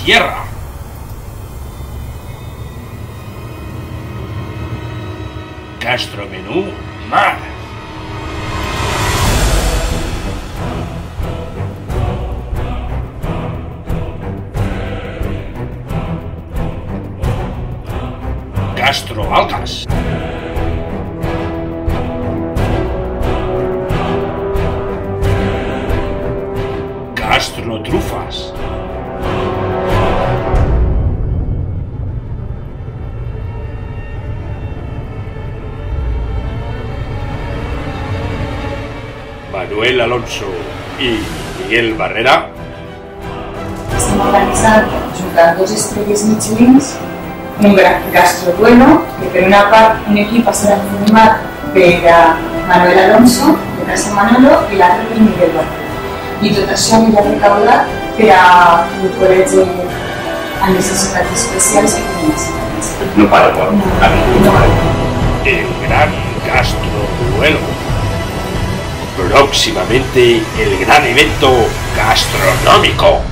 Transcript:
tierra. Gastromenú mar. Gastroalgas. Gastrotrufas. Manuel Alonso i Miguel Barrera estem organitzant junt amb 2 estrelles Michelins un gastroduelo que per una part un equip serà format per Manuel Alonso de Casa Manolo i l'altre per Miguel Barrera i tot això anirà recaudat per a un col·legi amb necessitats especials que tenim. No para, el gran gastroduelo. Próximamente el gran evento gastronómico.